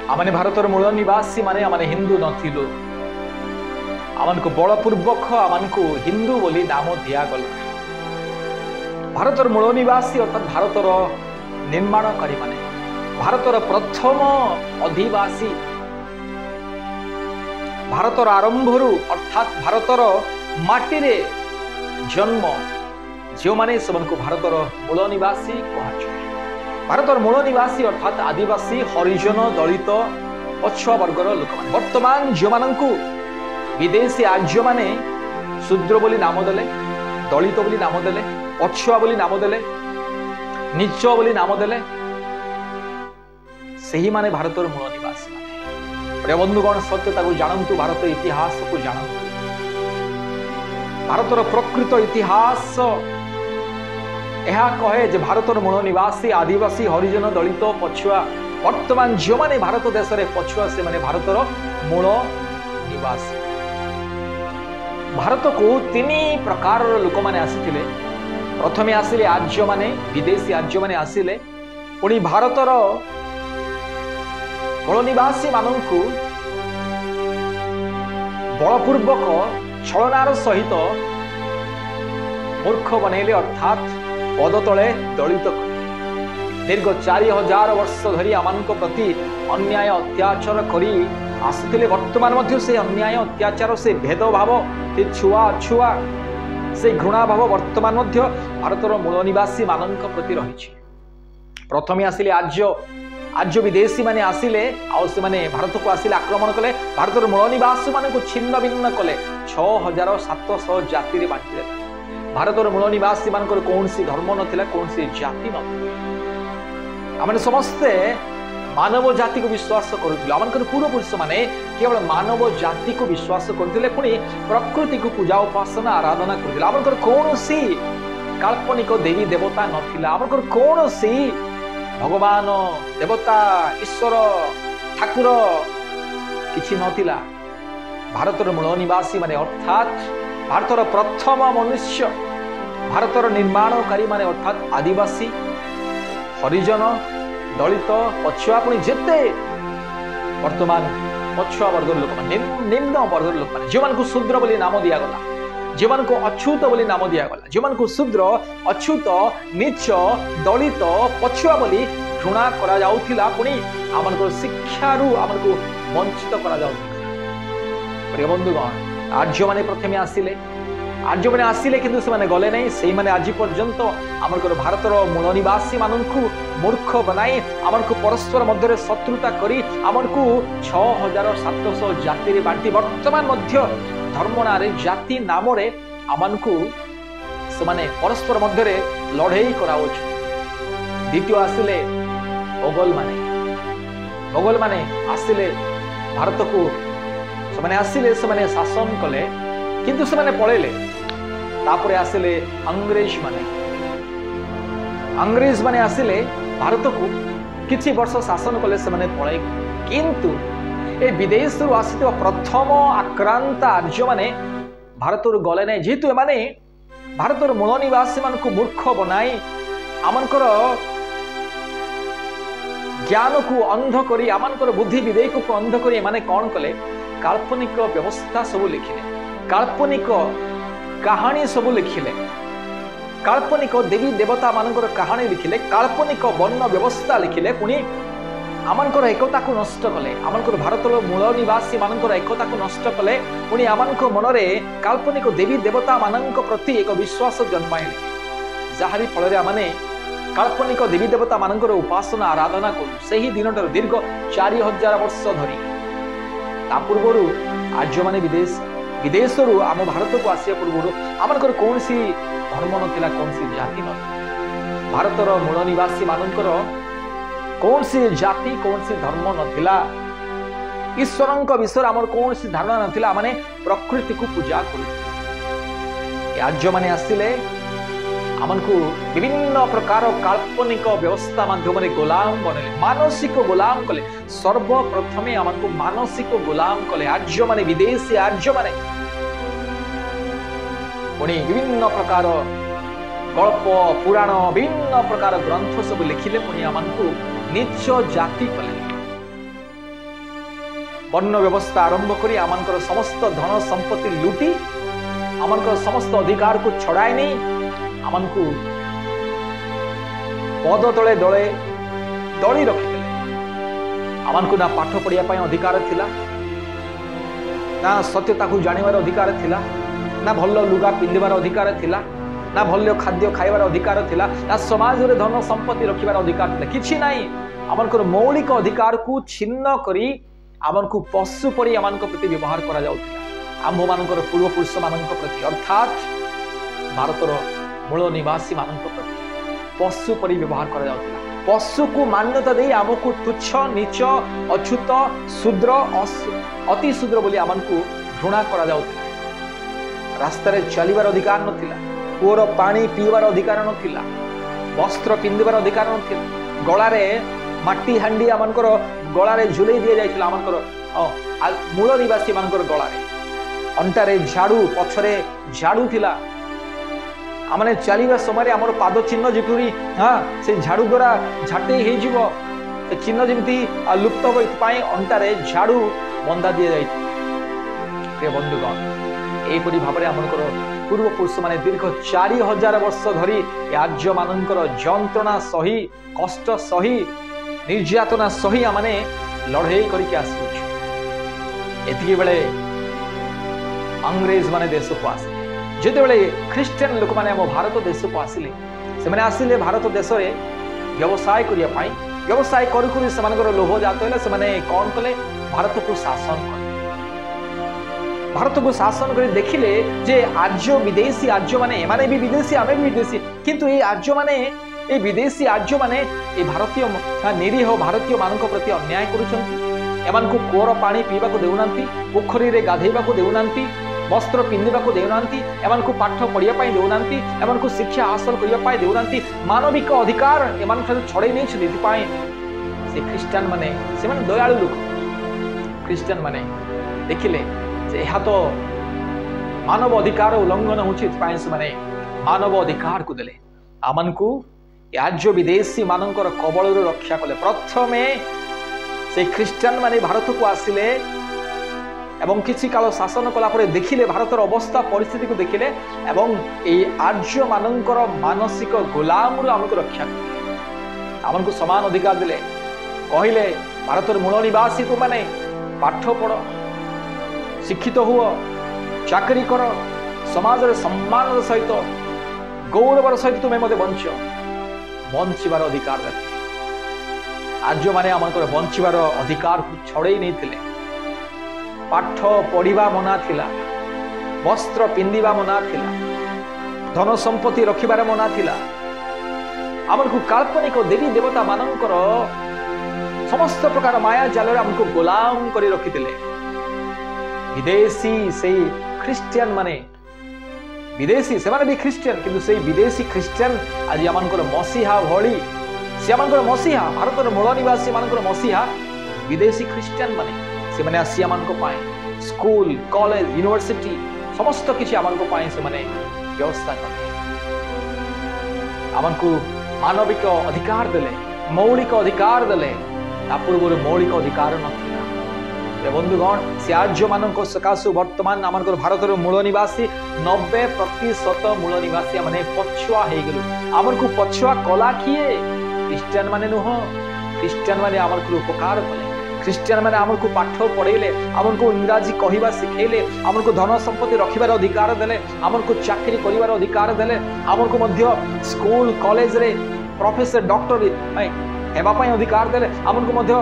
आमने भारतर मूल निवासी माने आमने हिंदू नथिलु आमको बलपूर्वक आमको हिंदू बोली नाम दिगला। भारतर मूल निवासी अर्थात भारतर निर्माणकारी माने भारतर प्रथम अधिवासी भारतर आरंभरू अर्थात भारतर माटी रे जन्म जो माने सबको भारतर मूल निवासी कहुए। भारतर मूल निवासी अर्थात आदिवासी हरिजन दलित पछुआ वर्गर लोक वर्तमान जो मानू विदेशी आर्य माने शूद्र बोली नाम देले, दलित बोली नाम देले, पछुआ बोली नाम देले, नीच बोली नाम देले, सही माने भारतर मूल निवासी माने। बंधुगण सत्यता को जानतु, भारत इतिहास को जानतु, भारतर प्रकृत इतिहास यह कहे जे भारतर मूल निवासी आदिवासी हरिजन दलित पछुआ वर्तमान जो माने भारत देश में पछुआ से माने भारतर मूल निवासी। भारत को तीन प्रकार लोक माने आसिथिले। प्रथमे आसिले आर्य माने, विदेशी आर्य माने आसिले, पुणी भारतर मूल निवासी मानू बलपूर्वक छलनार सहित मूर्ख बनैले अर्थात पद तले दलित दीर्घ 4000 वर्ष धरी आमान प्रति अन्याय अत्याचार करी आसुथिले। वर्तमान मध्य से अन्याय अत्याचार से भेदभाव से छुआ छुआ से घृणा भाव वर्तमान मध्य भारतर मूल निवासी मानक प्रति रही। प्रथमे आसिले आर्य, आर्य विदेशी माने आसिले आउ से माने भारत को आसिले आक्रमण कले, भारतर मूल निवासी मान को छिन्न भिन्न कले, 6700 जाति रे बांटी देले। भारतर मूल निवासी मान कौन सी धर्म नथिला, कौन सी जाति नथिला। आमने समस्ते मानव जाति को विश्वास करुथिले। आमनकर पूर्वपुरुष माने केवल मानव जाति को विश्वास करुथिले, पुणी प्रकृति को पूजा उपासना आराधना करुथिले। आमनकर कौन सी काल्पनिक देवी देवता नथिला, आमनकर कौन सी भगवान देवता ईश्वर ठाकुर किछि नथिला। भारतर मूल निवासी माने अर्थात भारतर प्रथम मनुष्य, भारतर निर्माणकारी माने अर्थात आदिवासी हरिजन दलित पछुआ पुणी जेते वर्तमान पछुआ वर्ग लोक माने निम्न वर्ग लोक माने जो मानकु शूद्र बोली नाम दिया गला, जो मानकु अछूत बोली नाम दिया गला, जो मानकु शूद्र अछूत नीच दलित पछुआ बोली घृणा करा जाउथिला, पुणी आमनको शिक्षारू आमनको वंचित करा जाउथिला। प्रिय बंधुगण आर्य माने प्रथमे आसिले, आर्य माने आसिले किंतु से माने गले नहीं, सेही माने आज पर्यंत आमरकर भारतर मूल निवासी माननकु मूर्ख बनाई आमरकु परस्पर मध्य शत्रुता करी आमरकु 6700 जाति रे बांटी वर्तमान मध्य धर्म नारे जाति नाम रे आमनकु से माने परस्पर मध्य रे लड़ाई कराउछ। द्वितीय आसिले मोगल माने, मोगल माने आसिले भारत को से आसिले से शासन कले किंतु से पलैले। तापरे आसिले अंग्रेज माने, अंग्रेज माने आसिले भारत को किछि वर्ष शासन कले से पलै, किंतु ए विदेश रु आसिथिबा प्रथम आक्रांत आर्य माने भारत रु गले नै, जेहेतु एमाने भारतर मूल निवासी मान को मूर्ख बनाई आमनकर ज्ञान को अंध करी आमनकर बुद्धि विवेक को अंध करी एमाने कौन कले, काल्पनिक व्यवस्था सब लिखिले, काल्पनिक कहानी सब लिखिले, काल्पनिक देवी देवता मानकर कहानी लिखिले, काल्पनिक वर्ण व्यवस्था लिखिले, पुणी आमनकर एकता को नष्ट कले, आमनकर भारतर मूल निवासी मानकर एकता को नष्ट कले, पुणी आमनक मनरे काल्पनिक देवी देवता मानक प्रति एक विश्वास जन्माइले, जहारी फल आमने काल्पनिक देवी देवता मानकर उपासना आराधना करू। सही दिन दीर्घ 4000 वर्ष धरी पूर्वर आर्य माने विदेश आम भारत को आसिया पूर्व आमनकर कौन सी धर्म नथिला, कौन सी जाति नथिला। भारतर मूल निवासी मानकर कौन सी जाति कौन सी धर्म नथिला, ईश्वर विषय आमर कौन सी धारणा नथिला, माने प्रकृति को पूजा करू। आर्य माने आसिले आमनको विभिन्न प्रकार काल्पनिक व्यवस्था माध्यम गोलाम बनले, मानसिक गोलाम कले। सर्वप्रथमे आमको मानसिक गोलाम कले आर्य माने, विदेशी आर्य माने पुणी विभिन्न प्रकार गल्प पुराण विभिन्न प्रकार ग्रंथ सब लिखिले, पुणी आमको नीच जाति कले। वर्ण व्यवस्था आरंभ करी आमनकर समस्त धन संपत्ति लुटी आमनकर समस्त अधिकार को छड़ाई नहीं आमनकु पद तले दले दली रखिदेले। आमनकु ना पाठ पढ़िया पाई अधिकार थिला ना सत्यता को जानिबार अधिकार थिला ना भल लुगा पिंधिबार अधिकार थिला ना भल खाद्य खाइबार अधिकार थिला ना समाज रे धन संपत्ति रखिबार अधिकार थिला किछि नाही। आमनकर मौलिक अधिकार को छिन्न करी आमनकु पशु परी आमनक प्रति व्यवहार करा जाउथिला। आम्भ मानकर पूर्वपुरुष मानक प्रति अर्थात भारतर मूल निवासी मानक प्रति पशु परी व्यवहार करा जाउथिला। पशु को मान्यता दे आमको तुच्छ नीच अछूत शूद्र अति शूद्र बोली आमको घृणा करा जाउथिला। रास्ता रे चलिबार अधिकार नथिला, कूअर पानी पीबार अधिकार नथिला, वस्त्र पिंधिबार अधिकार नथिला, गलारे माटी हांडी आमनकर गलारे झुलै दिया जायतिला। आमनकर मूल निवासी मानकर गलारे अंटारे झाड़ू पछरे झाड़ू थिला। आमने चलिबा समय आमर पाद चिन्ह जिपुरी से झाड़ू द्वारा झाटे हे जीवो से चिन्ह जेमती लुप्त हो पाई अंटारे झाड़ू बंधा दिया जाय। प्रिय बंधुगण एपरि भाबरे आमनकर पूर्वपुरुष माने दीर्घ 4000 वर्ष धरी आर्य मानकर जंत्रणा सही कष्ट सही निर्यातना सही आमने लड़ाई करके आसुछ। एतिके बेले अंग्रेज माने देश को आसिले जिते बड़े ख्रीस्टियन लोक मैंने आम भारत देश को आसिले से आसिले भारत देश में व्यवसाय करने व्यवसाय कर लोभ जात है कौन कले भारत को शासन कले। भारत को शासन कर देखिले जे आर्य विदेशी आर्य माने भी विदेशी आमे भी विदेशी किंतु ये आर्य माने ये विदेशी आर्य माने ये भारतीय निरीह भारतीय मानक प्रति अन्याय करुछंती। एमानकु कूअर पानी पीबा को देउनांती, पोखरी रे गाधेबा को देउनांती, वस्त्र पिंधिबा को देउनांती, एमानकु पाठ पढ़िया पाई देउनांती, एमानकु शिक्षा हासिल करिया पाई देउनांती। मानविक अधिकार एमान ठाରୁ छड़े नै छै पाई से ख्रीस्टियन माने से माने दयालु लोक ख्रीस्टियन माने देखिले जे यहा तो मानव अधिकार उल्लंघन होछि पाई से माने मानव अधिकार को देले आमनकु आर्य विदेशी मानकर कबल रक्षा कले। प्रथमे से ख्रीस्टियन माने भारत को आसिले एवं किसी काल शासन कला परे देखिले भारतर अवस्था परिस्थिति को देखिले एवं ए आर्य मानकर मानसिक गुलाम आमको रक्षा आमको समान अधिकार दिले कहले भारतर मूल निवासी को माने पाठ पढ़ शिक्षित हुआ चाकरी कर समाज सम्मान सहित गौरवर सहित तुम्हें मत बंचार अधिकार देते। आर्य माने आमकर बंचार अधिकार को छड़े नहीं थिले। पाठ पढ़िबा मना थिला, वस्त्र पिंधिबा मना थिला, धन संपत्ति रखिबार मना थिला। आमको काल्पनिक देवी देवता मानकर समस्त प्रकार माया जाल आमको गुलाम करी रखिथिले। विदेशी से ख्रीस्टियन माने विदेशी से माने भी ख्रीस्टियन किंतु से विदेशी ख्रीस्टियन आज आमनकर मसीहा भली से आमनकर मसीहा भारतर मूल निवासी मानकर मसीहा विदेशी ख्रीस्टियन माने से माने आसी आमनको पाए स्कूल कॉलेज यूनिवर्सिटी समस्त किछि आमनको पाए से माने व्यवस्था करे आमनको मानविक अधिकार देले मौलिक अधिकार देले ता पूर्व मौलिक अधिकार नथिला। बंधुगण से आर्य मानक सकाशु वर्तमान आमनकर भारतर मूल निवासी 90% मूल निवासी माने पछुआ हे गेलु। आमनको पछुआ कला किए ख्रीस्टियन माने नुह ख्रीस्टियन माने आमनको उपकार कले ख्रीस्टियन माने आमको पाठ पढ़ेले आमको इंग्राजी कहवा शिखेले आमको धन संपत्ति रखिबार अधिकार देले आमको चाकरी करिवार अधिकार देले आमको मध्य स्कूल कॉलेज रे प्रोफेसर डॉक्टर हेबा पई अधिकार देले आमको मध्य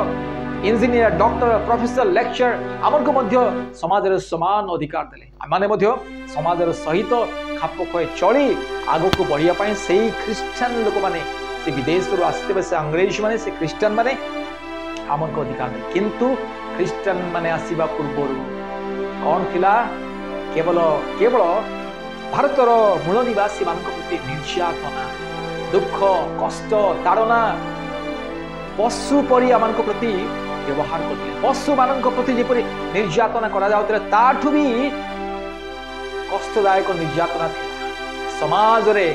इंजीनियर डॉक्टर प्रोफेसर लेक्चर आमको मध्य समाज रे समान अधिकार देले माने मध्य समाज रे सहित खाप खय चली आगो को बढ़िया पई सेही ख्रीस्टियन लोक माने से विदेश रो आस्ते से अंग्रेज माने से ख्रीस्टियन माने आमको अधिकार दे किंतु ख्रीस्टियन माने आसीबा पूर्व कौन थिला केवल केवल भारतर मूल निवासी मानक प्रति निर्यातना दुख कष्ट ताड़ना पशु परी आमको प्रति व्यवहार करते पशु मानक प्रति जेपरि निर्यातना करा जाउतले ताठु भी कष्टदायक निर्यातना थिला। समाज रे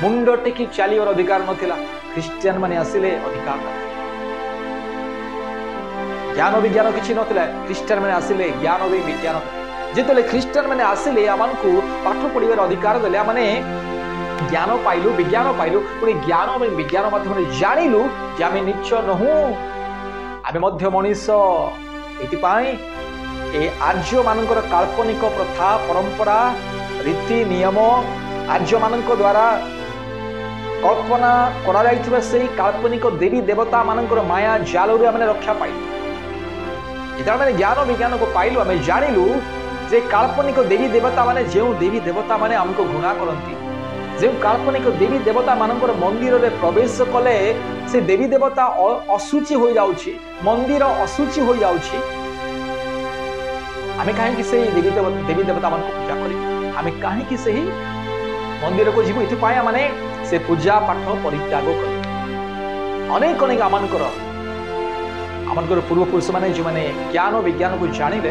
मुंड टेकी चालिବାର अधिकार नथिला ख्रीस्टियन माने आसिले अधिकार नथिला। ज्ञान विज्ञान किसी नथिला ख्रीष्टान मैंने आसिले ज्ञान विज्ञान जिते ख्रीष्टान मैंने आसिले आमको पाठ पढ़ार अधिकार देले आम ज्ञान पाइलु विज्ञान पाइलु पुणी ज्ञान और विज्ञान माध्यम जानिलु जे आम नीच नहु आम मनीष ये आर्य मानकर काल्पनिक प्रथा परंपरा रीति नियम आर्य मान द्वारा कल्पना करा से काल्पनिक देवी देवता मानकर माया जाल आम रक्षा पाइलु जेतबेले ज्ञान विज्ञान को पाइलु आम जानिलु जे काल्पनिक देवी देवता माने जो देवी देवता माने हमको घृणा करती जो काल्पनिक देवी देवता मानकर मंदिर रे प्रवेश कले से देवी देवता अशुचि हो जाउछि मंदिर अशुचि हो जाउछि आमे काहे कि से देवी देवता मान को पूजा करी आमे काहे कि से मंदिर को जीवो इति पाया माने से पूजा पाठ परित्याग करी अनेक अनेक आमनकर पूर्व पुरुष माने जो माने ज्ञान विज्ञान को जानिले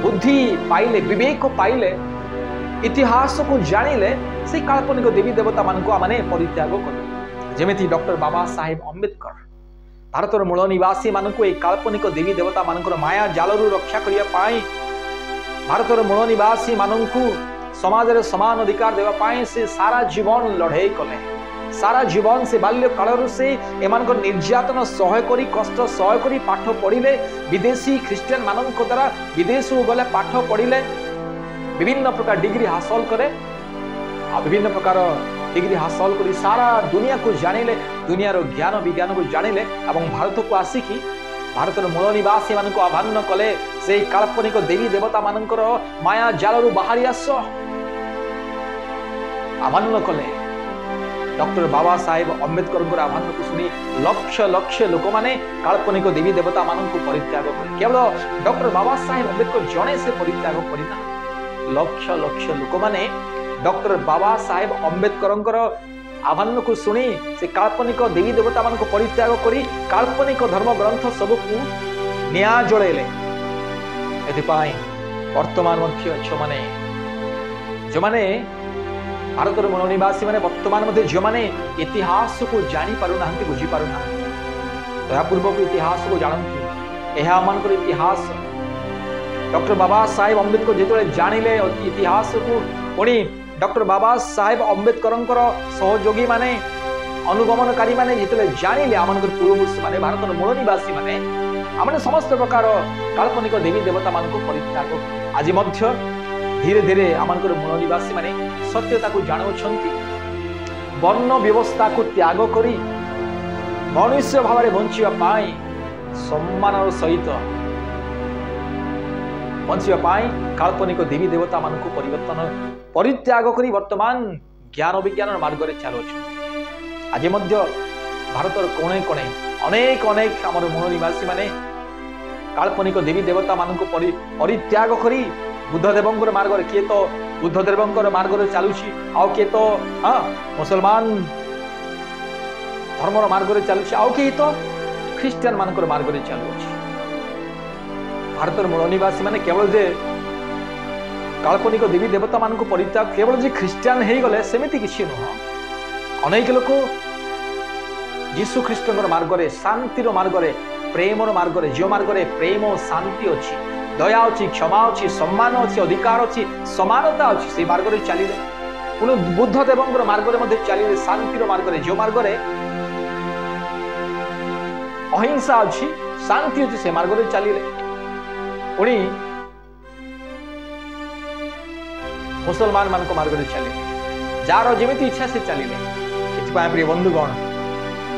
बुद्धि पाइले विवेक पाइले इतिहास को जानिले से काल्पनिक देवी देवता मान को आमने परित्याग कले जेमिति डॉक्टर बाबा साहेब अम्बेडकर भारतर मूल निवासी मान को एक काल्पनिक देवी देवता मानकर माया जालरू रक्षा करिया पाई भारतर मूल निवासी मानू समाज रे समान अधिकार देवा पाई से सारा जीवन लड़ाई कले सारा जीवन से बाल्य काल से एमान निर्यातन सह करी कष्ट सह करी पाठ पढ़िले विदेशी ख्रीस्टान मान द्वारा विदेश को गले पाठ पढ़िले विभिन्न प्रकार डिग्री हासिल करे विभिन्न प्रकार डिग्री हासिल करी सारा दुनिया को जानिले दुनियार ज्ञान विज्ञान को जानिले एवं भारत को आसिकी भारतर मूल निवासी मान को आह्वान कले से काल्पनिक देवी देवता मानकर माया जालरू बाहरी आस आह्वान कले डॉक्टर बाबा साहेब अम्बेडकर आह्वान को सुनी लक्ष लक्ष लोक माने काल्पनिक देवी देवता मान को परित्याग करे केवल डॉक्टर बाबा साहेब अम्बेडकर जड़े से परित्याग करना लक्ष लक्ष लोक माने डॉक्टर बाबा साहेब अम्बेडकर आह्वान को शुणी से काल्पनिक देवी देवता मान को परित्याग करी काल्पनिक धर्म ग्रंथ सबको निया जड़ेले वर्तमान जो माने भारतर मूल निवासी माने वर्तमान जो माने इतिहास को जानी पारु नाहंती बुझी पारु नाहंती दया पूर्वक इतिहास को जानती यह आमनकर इतिहास डॉक्टर बाबा साहेब अम्बेडकर जो जानिले इतिहास को पुणी डॉक्टर बाबा साहेब अम्बेडकर सहयोगी माने अनुगमनकारी माने जिते जानिले आमनकर पूर्वपुरुष माने भारतर मूल निवासी माने आमने समस्त प्रकार काल्पनिक देवी देवता मान को परित्याग आज मध्य धीरे धीरे आमनकर मूल निवासी माने सत्यता को जानुछंती वर्ण व्यवस्था को त्याग करी मनुष्य भाव में बंचिया पाई सम्मान सहित बंचिया पाई काल्पनिक देवी देवता मान को परित्याग करी वर्तमान ज्ञान विज्ञान मार्ग में चलुछन आज मध्य भारतर कोणे कोणे अनेक अनेक आमर मूल निवासी माने काल्पनिक देवी देवता मान को परित्याग करी बुद्धदेव मार्ग किए तो बुद्धदेव मार्ग में चलुची आउ किए तो हाँ मुसलमान धर्म मार्ग में चलुची आउ किए तो ख्रीस्टान मान मार्ग में चलुची भारतर मूल निवासी माने केवल जे काल्पनिक देवी देवता मान को परित्याग केवल जे ख्रीस्टान हो गले सेमिति किछि नुह अनेक लोक यीशु ख्रीष्ट मार्ग में शांतिर मार्ग में प्रेमर मार्ग में जो मार्ग में प्रेम और शांति अच्छी दया अच्छी क्षमा अच्छी सम्मान अच्छी अधिकार अच्छी समानता अच्छी से मार्ग में चलिए पुणी बुद्धदेव मार्ग में चलिए शांतिर मार्ग में जो मार्ग में अहिंसा अच्छी शांति अच्छी से मार्ग में चलिए पुणी मुसलमान मान को मार्ग में चलिए जार जमी इच्छा से चलिए प्रिय बंधुगण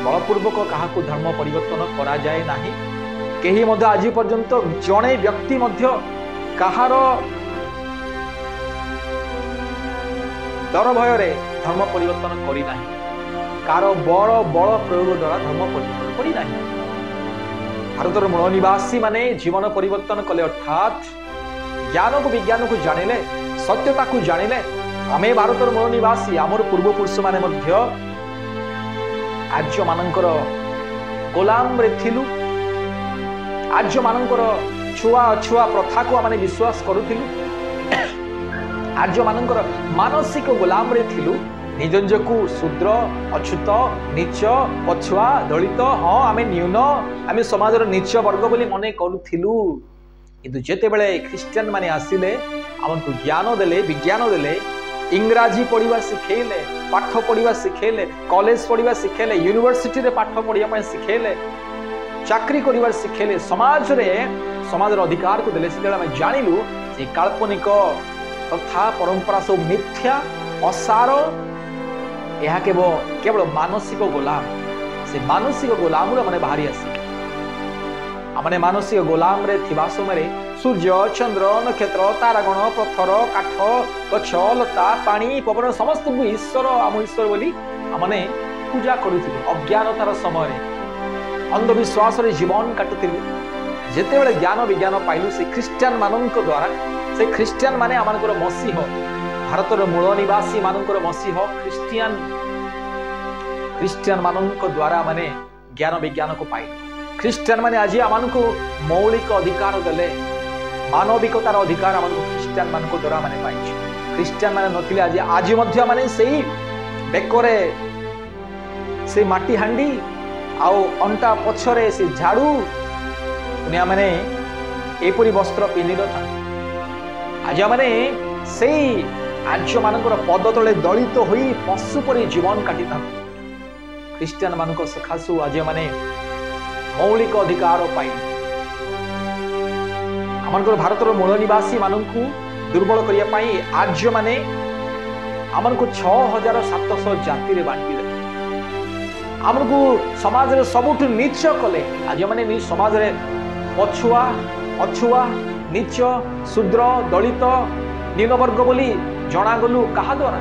बलपूर्वक क्या धर्म परिवर्तन करा जाए नाही केही मध्य आज पर्यंत जड़े व्यक्ति मध्य कहार डर भय धर्म परिवर्तन करना कार बड़ बड़ प्रयोग द्वारा धर्म परिवर्तन करना भारतर मूल निवासी माने जीवन परिवर्तन कले अर्थात ज्ञान को विज्ञान को जानिले सत्यता को जानिले आमे भारतर मूल निवासी आमर पूर्वपुरुष माने मध्य आर्य मानकर गोलाम रे थिलु आर्य मानकर छुआ छुआ प्रथा को आमे विश्वास करुथिलु आर्य मानकर मानसिक गोलाम रे थिलु निज निजकू शूद्र अछूत नीच पछुआ दलित हाँ आम न्यून आम समाजर नीच वर्ग बोली मन करूँ किंतु जेते बेले ख्रीस्टियन माने आसिले आमको ज्ञान देले विज्ञान देले इंग्राजी पढ़ा शिखेले पाठ पढ़ा शिखेले कॉलेज पढ़ा शिखेले यूनिवर्सिटी रे पाठ पढ़ा शिखेले चाकरी कर शिखेले समाज अधिकार को देले से आम जानिलु से काल्पनिक प्रथा परंपरा सब मिथ्या असार यह केवल मानसिक गोलाम से मानसिक गोलाम मैंने बाहरी आसी आमने मानसिक गोलाम रे थिबा समय सूर्य चंद्र नक्षत्र तारागण पत्थर काठ गछ लता पानी पवन समस्त को ईश्वर आम ईश्वर बोली आमने पूजा करुथिलु अज्ञानतार समय अंधविश्वास रे जीवन काटुथिलु जेते बेले ज्ञान विज्ञान पाइलु से ख्रीस्टियन मानक द्वारा से ख्रीस्टियन माने आमनकर मसीह भारतर मूल निवासी मानकर मसीह ख्रीस्टियन मानक द्वारा माने ज्ञान विज्ञान को पाइलु ख्रीस्टियन माने आज आमको मौलिक अधिकार देले मानविकतार अधिकार आमको ख्रीस्टियन मानक द्वारा माने पाइछु ख्रीस्टियन माने नथिले आज मध्य माने सेही बेकरे से माटी हांडी आउ अंटा पछरे से झाड़ू दुनिया माने एपरी वस्त्र पिंधि न था आज माने सेही आर्य मानकर पद तले दलित होई पशु परि जीवन काटी था ख्रीस्टियन मानक सखासु आज माने मौलिक अधिकार पाई आमनकर भारतर मूल निवासी मानकु दुर्बल करिया पाई आर्य माने आमनकु 6700 जाति रे बांटी दे आमनकु समाज रे सबुठ नीच कले आज माने नि समाज रे पछुआ अछुआ नीच शूद्र दलित नीन वर्ग बोली जना गलु कहा द्वारा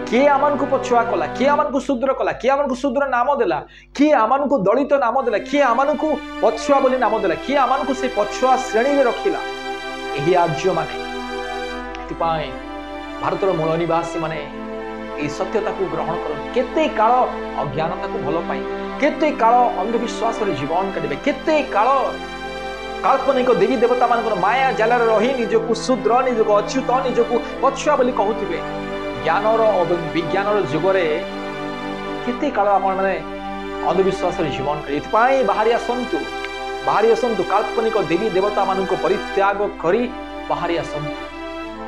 किए आमनकु पछुआ कला किए आमनकु शूद्र कला किए आमनकु शूद्र नाम देला किए आमनकु दलित नाम देला किए आमनकु पछुआ बोली नाम देला किए आमनकु से पछुआ श्रेणी रे रखिला एही आर्य माने एतिपाई भारतर मूल निवासी माने ए सत्यता को ग्रहण कर केते काल अज्ञानता को भलो पाई केते काल अंधविश्वास रे जीवन काटिबे केते काल काल्पनिक देवी देवता मानकर माया जाल रही निजको शूद्र निजको अच्युत निजको पछुआ बोली कहूथिबे ज्ञानर विज्ञानर जुगरे केते काल आपण माने अंधविश्वास रे जीवन करे एथपाई बाहरी आसंतु काल्पनिक देवी देवता मानको परित्याग करी बाहरी आसंतु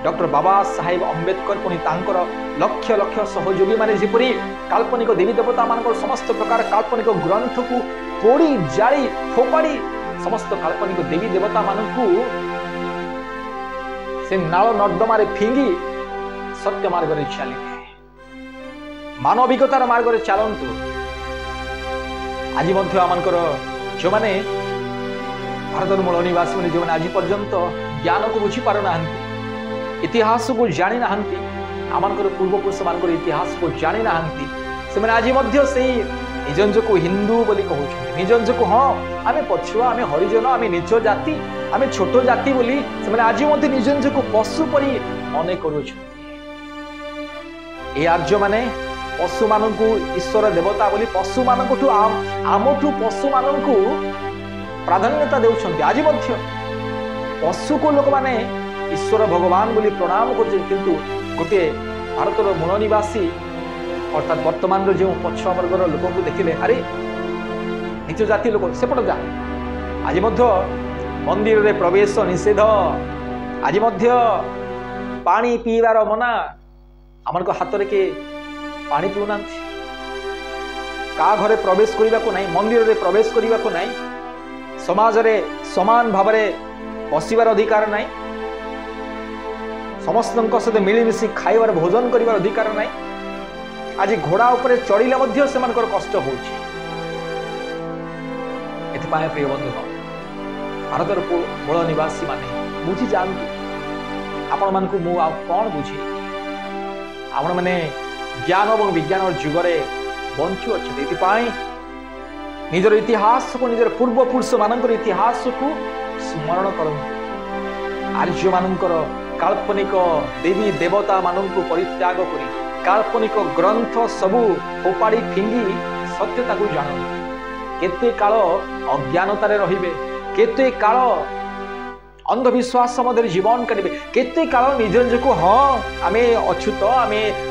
डॉक्टर बाबा साहेब अंबेडकर पुणी तांकर लक्ष लक्ष सहयोगी माने जेपरी काल्पनिक देवी देवता मानकर समस्त प्रकार काल्पनिक ग्रंथ को पोड़ी जाली फोपाड़ी समस्त काल्पनिक देवी देवता मानकु से नाल नर्दमा रे फिंगी सत्य मार्ग रे चलिए मानविकतार मार्ग रे चलंतु आज मध्य आमनकर जो माने भारतर मूल निवासी माने जो माने आज पर्यंत ज्ञान को बुझी पार नाहंती इतिहास को जानी नाहंती आमनकर पूर्वपुरुष मानकर इतिहास को जानी नाहंती से माने आज मध्य से निजंज को हिंदू बोली कहउछ निजंज को हाँ आमे पछुआ आमे हरिजन आमे नीच जाति आमे छोट जाति बोली से माने आज मध्य निजंज को पशु परि मने करूछ ए आर्य माने पशु मानकु ईश्वर देवता बोली पशु मानकु आमठु पशु मानकु प्राधान्यता देउछन्ति आज मध्य पशु को लोक माने ईश्वर भगवान बोली प्रणाम करछन किंतु गोटे भारतर मूल निवासी अर्थात वर्तमान जो पछुआ वर्गर लोक को देखिले अरे नीच जाति लोक सेपट जा आज मध्य मंदिर रे प्रवेश निषेध आज मध्य पानी पीवार मना आमन को हाथ रे के पानी पीउना का घरे प्रवेश करने को नहीं मंदिर रे प्रवेश करने को नहीं समाज रे समान भाव रे बसिबार अधिकार नहीं समस्त सहित मिलमिशि खाइबार भोजन करिबार अधिकार नहीं आज घोड़ा उपरे चढ़िले मध्य सेमानकर कष्ट होउछि एथिपाय प्रिय बंधु भारतर मूल निवासी माने बुझी जानतु आपण मानकु मु आ कोन बुझी आपण माने ज्ञान और विज्ञान जुगरे बंचु अच्छे एथिपाय निजर इतिहास को निजर पूर्वपुरुष मानकर इतिहास को स्मरण करंतु आर्य मानकर काल्पनिक देवी देवता मानक परित्याग करी काल्पनिक ग्रंथ सबू फोपाड़ी फिंगी सत्यता को जान केते काल अज्ञानतारे रहिबे केते काल अंधविश्वास जीवन काटे केते काल निज निजक हाँ आम अछूत आम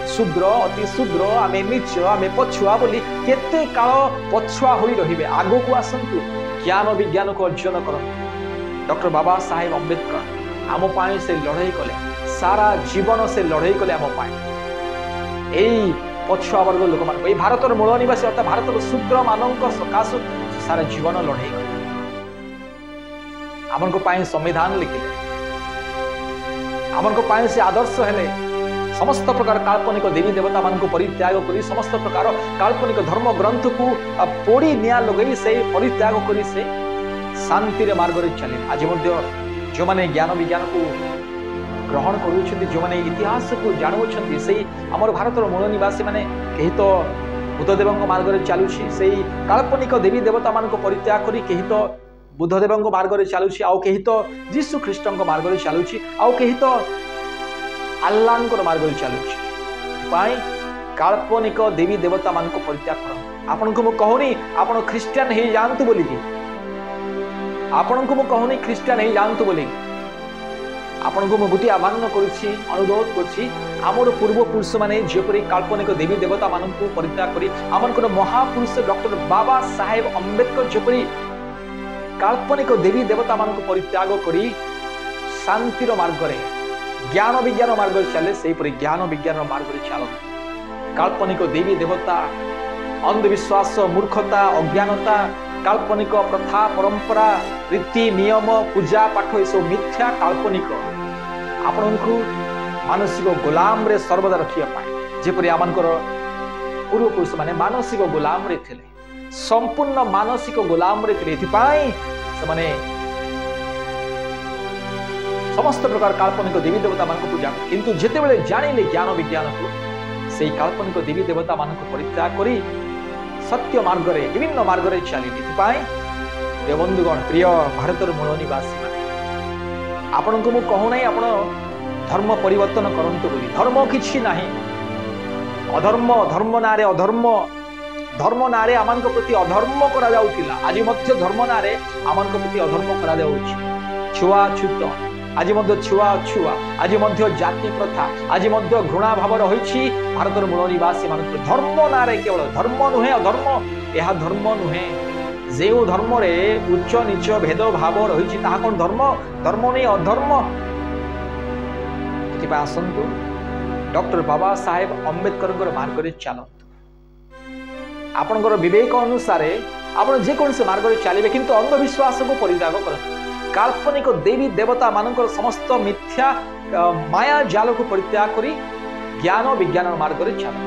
शूद्र अति शूद्र आम नीच आम पछुआ बोली केते काल पछुआ हो रही आग को आसतु ज्ञान विज्ञान को अर्जन कर डॉक्टर बाबा साहेब अम्बेडकर आम पाई से लड़ाई कले सारा जीवन से लड़ाई कले आम पाई यही पछुआ वर्ग लोक मान भारत मूल निवासी अर्थात भारत शूद्र मान सकाश सारा जीवन लड़ाई कले आमन को पाई संविधान लिखिले आमन को पाई से आदर्श हेले समस्त प्रकार काल्पनिक देवी देवता मान को परित्याग करी समस्त प्रकार काल्पनिक धर्म ग्रंथ को पोड़ी निया लगई से परित्याग करी से शांति रे मार्ग रे चले आज मध्य जो माने ज्ञान विज्ञान को ग्रहण करूछथि जो माने इतिहास को जानुछथि सेही हमर भारतर मूल निवासी माने केही तो बुद्धदेव मार्ग रे चालुछि सेही काल्पनिक देवी देवता मान को परित्याग करी केही तो बुद्धदेव मार्ग रे चालुछि आउ केही तो यीशु ख्रीष्ट मार्ग रे चालुछि आउ केही तो अल्लाह मार्ग रे चालुछि पाई काल्पनिक देवी देवता मान को परित्याग कर आपन को कहूनी आपन ख्रिस्टियन हे जानतु बोली कि आपन को कहूनी ख्रिस्टियन हे जानतु बोली आपन को गोटे आह्वान करुछि अनुरोध करुछि आमर पूर्व पुरुष माने जेपरि काल्पनिक देवी देवता मान को परित्याग करी आमन महापुरुष डॉक्टर बाबा साहेब अम्बेडकर जेपरि काल्पनिक देवी देवता मान को परित्याग करी शांतिर मार्ग रे ज्ञान विज्ञान मार्ग चले से ज्ञान विज्ञान मार्ग चल काल्पनिक देवी देवता अंधविश्वास मूर्खता अज्ञानता काल्पनिक प्रथा परंपरा रीति नियम पूजा पाठ ये सब मिथ्या काल्पनिक आपण को मानसिक गुलाम रे सर्वदा रखिया पाए जेपरि आमनकर पूर्व पुरुष माने मानसिक गुलाम रे थिले संपूर्ण मानसिक गुलाम रे थिले एथिपाई से माने समस्त प्रकार काल्पनिक देवी देवता मान को पूजा किंतु जेते बेले जानिले ज्ञान विज्ञान को से काल्पनिक देवी देवता मान को परित्याग करी सत्य मार्ग रे विभिन्न मार्ग रे चली एथिपाई बंधुगण प्रिय भारतर मूल निवासी माने आपण को कहू नहीं आपण धर्म परिवर्तन करंतु बोली धर्म किछि नाही अधर्म धर्म नारे अधर्म धर्म नारे आमान को प्रति अधर्म करा जाउतिला आज मध्य धर्म नारे आमान को प्रति अधर्म करा जाउछि छुआ छुत आज मध्य छुआ छुआ आज मध्य जाति प्रथा आज मध्य घृणा भाव रही भारतर मूल निवासी मान धर्म नारे केवल धर्म नुहे अधर्म यह धर्म नुहे जो धर्म रे उच्च नीच भेद भाव रही कौन धर्म धर्म नहीं अधर्म आसतु डॉक्टर बाबा साहेब अम्बेडकर मार्ग रे चलतु आपणकर विवेक अनुसार आप जेकोसी मार्ग रे चलिए किंतु अंधविश्वास को परित्याग करतु काल्पनिक देवी देवता मानकर समस्त मिथ्या माया जाल को परित्याग करी ज्ञान विज्ञान मार्ग रे चल